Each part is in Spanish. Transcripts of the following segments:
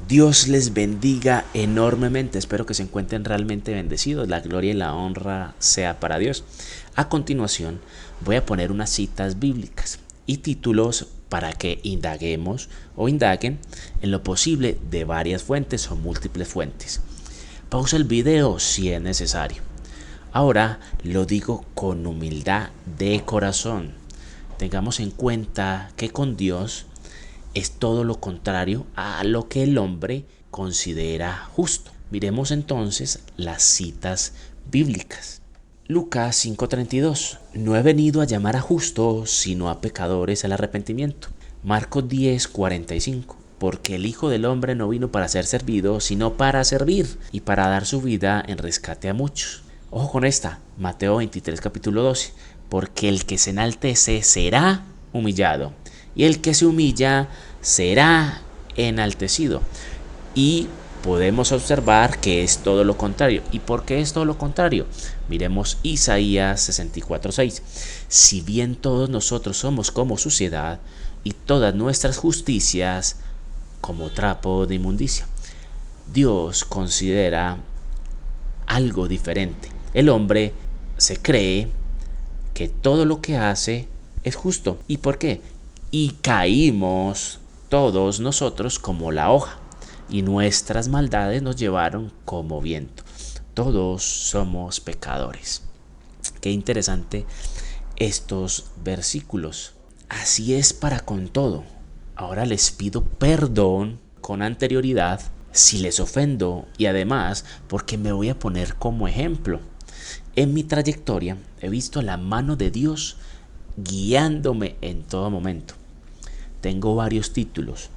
Dios les bendiga enormemente. Espero que se encuentren realmente bendecidos. La gloria y la honra sea para Dios. A continuación, voy a poner unas citas bíblicas y títulos para que indaguemos o indaguen en lo posible de varias fuentes o múltiples fuentes. Pausa el video si es necesario. Ahora lo digo con humildad de corazón. Tengamos en cuenta que con Dios es todo lo contrario a lo que el hombre considera justo. Miremos entonces las citas bíblicas. Lucas 5:32. No he venido a llamar a justos, sino a pecadores al arrepentimiento. Marcos 10:45. Porque el Hijo del Hombre no vino para ser servido, sino para servir y para dar su vida en rescate a muchos. Ojo con esta, Mateo 23, capítulo 12. Porque el que se enaltece será humillado, y el que se humilla será enaltecido. Y podemos observar que es todo lo contrario. ¿Y por qué es todo lo contrario? Miremos Isaías 64:6. Si bien todos nosotros somos como suciedad, y todas nuestras justicias como trapo de inmundicia. Dios considera algo diferente. El hombre se cree que todo lo que hace es justo. ¿Y por qué? Y caímos todos nosotros como la hoja, y nuestras maldades nos llevaron como viento. Todos somos pecadores. Qué interesante estos versículos. Así es para con todo. Ahora les pido perdón con anterioridad si les ofendo, y además porque me voy a poner como ejemplo. En mi trayectoria he visto la mano de Dios guiándome en todo momento. Tengo varios títulos.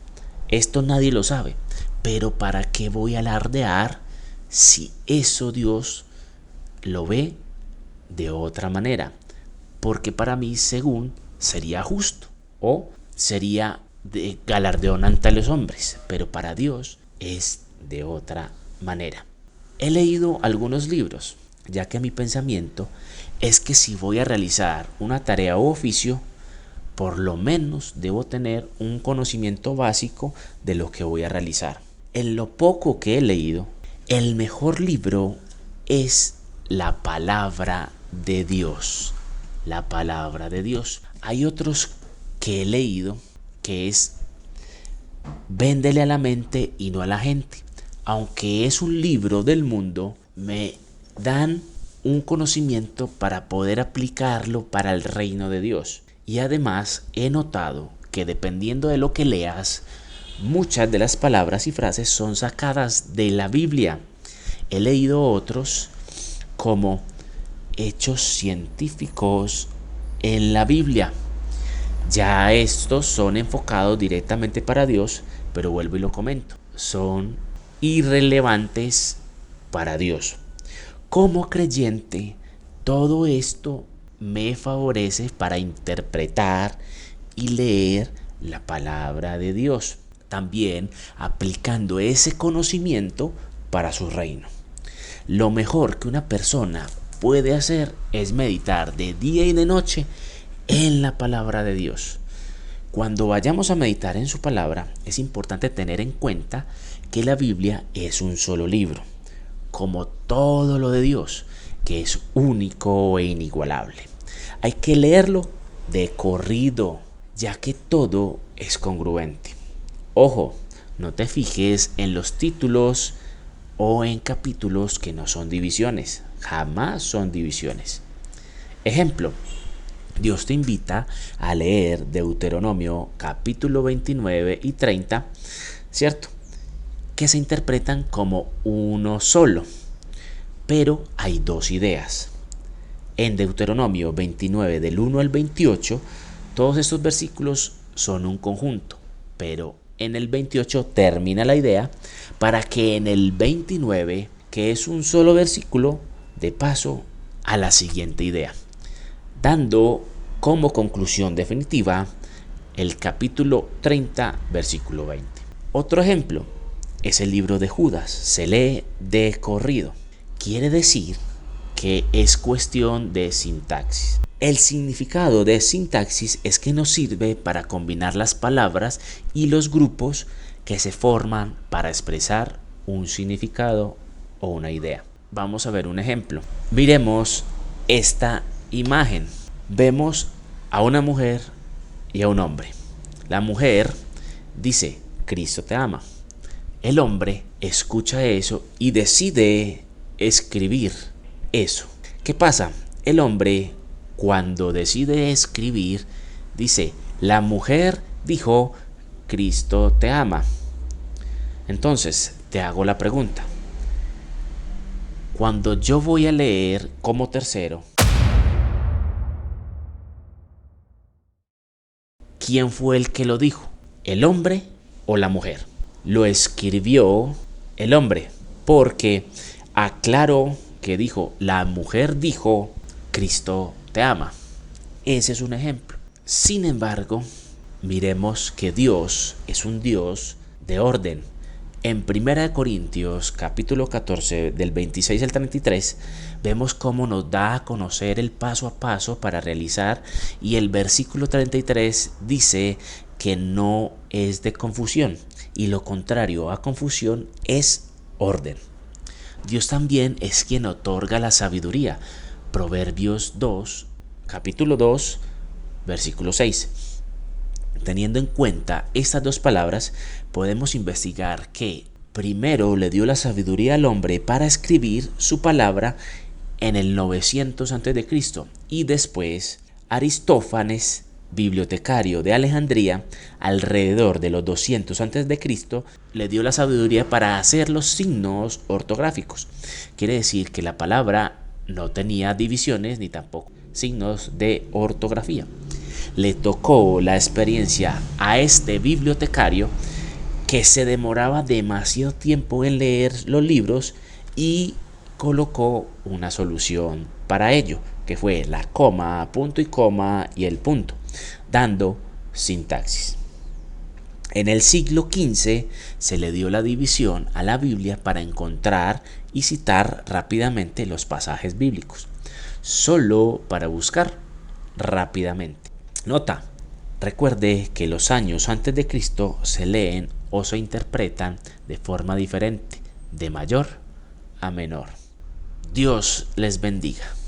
Esto nadie lo sabe, pero ¿para qué voy a alardear si eso Dios lo ve de otra manera? Porque para mí, según, sería justo o sería de galardón ante los hombres, pero para Dios es de otra manera. He leído algunos libros, ya que mi pensamiento es que si voy a realizar una tarea u oficio, por lo menos debo tener un conocimiento básico de lo que voy a realizar. En lo poco que he leído, el mejor libro es la palabra de Dios. La palabra de Dios. Hay otros que he leído que es Véndele a la mente y no a la gente. Aunque es un libro del mundo, me dan un conocimiento para poder aplicarlo para el reino de Dios. Y además he notado que dependiendo de lo que leas, muchas de las palabras y frases son sacadas de la Biblia. He leído otros como hechos científicos en la Biblia. Ya estos son enfocados directamente para Dios, pero vuelvo y lo comento, son irrelevantes para Dios. Como creyente, todo esto me favorece para interpretar y leer la palabra de Dios, también aplicando ese conocimiento para su reino. Lo mejor que una persona puede hacer es meditar de día y de noche en la palabra de Dios. Cuando vayamos a meditar en su palabra, es importante tener en cuenta que la Biblia es un solo libro, como todo lo de Dios, que es único e inigualable. Hay que leerlo de corrido, ya que todo es congruente. Ojo, no te fijes en los títulos o en capítulos que no son divisiones, jamás son divisiones. Ejemplo, Dios te invita a leer Deuteronomio capítulo 29 y 30, ¿cierto? Que se interpretan como uno solo, pero hay dos ideas. En Deuteronomio 29 del 1 al 28, todos estos versículos son un conjunto, pero en el 28 termina la idea para que en el 29, que es un solo versículo, dé paso a la siguiente idea, dando como conclusión definitiva el capítulo 30, versículo 20. Otro ejemplo es el libro de Judas, se lee de corrido. Quiere decir que es cuestión de sintaxis. El significado de sintaxis es que nos sirve para combinar las palabras y los grupos que se forman para expresar un significado o una idea. Vamos a ver un ejemplo. Miremos esta imagen. Vemos a una mujer y a un hombre. La mujer dice, Cristo te ama. El hombre escucha eso y decide escribir eso. ¿Qué pasa? El hombre, cuando decide escribir, dice, la mujer dijo, Cristo te ama. Entonces, te hago la pregunta. Cuando yo voy a leer como tercero, ¿quién fue el que lo dijo? ¿El hombre o la mujer? Lo escribió el hombre, porque aclaró que dijo, la mujer dijo, Cristo te ama. Ese es un ejemplo. Sin embargo, miremos que Dios es un Dios de orden. En 1 Corintios capítulo 14 del 26 al 33 vemos cómo nos da a conocer el paso a paso para realizar, y el versículo 33 dice que no es de confusión, y lo contrario a confusión es orden. Dios también es quien otorga la sabiduría. Proverbios 2, capítulo 2, versículo 6. Teniendo en cuenta estas dos palabras, podemos investigar que primero le dio la sabiduría al hombre para escribir su palabra en el 900 a.C. y después Aristófanes, bibliotecario de Alejandría, alrededor de los 200 a.C., le dio la sabiduría para hacer los signos ortográficos. Quiere decir que la palabra no tenía divisiones ni tampoco signos de ortografía. Le tocó la experiencia a este bibliotecario, que se demoraba demasiado tiempo en leer los libros, y colocó una solución para ello, que fue la coma, punto y coma y el punto, dando sintaxis. En el siglo XV se le dio la división a la Biblia para encontrar y citar rápidamente los pasajes bíblicos, solo para buscar rápidamente. Nota, recuerde que los años antes de Cristo se leen o se interpretan de forma diferente, de mayor a menor. Dios les bendiga.